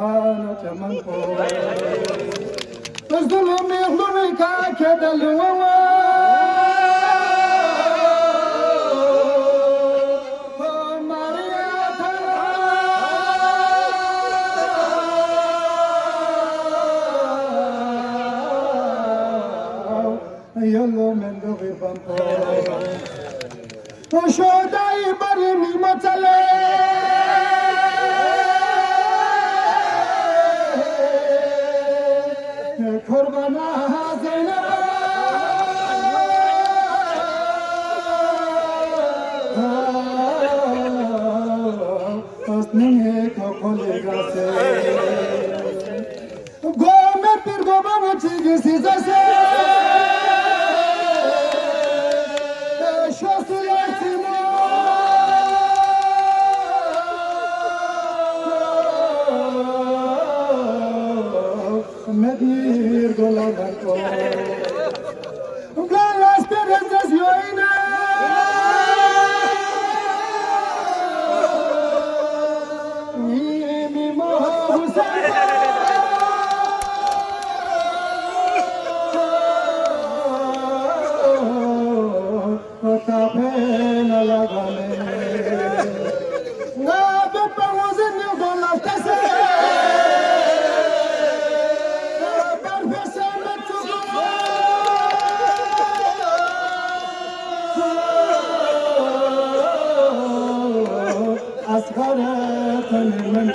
خانة منقول الظلم يظلمك كذا يلو من دغي بنطول وشو داي برمي متلي قربنا زينب أصنعي كقول جاسي قوم بيرجوما وتيجي سيزاسي Medir golabanco Galas perezas yoina mi mohusa ta pena lagane na be pawozin golas tase أسكرت من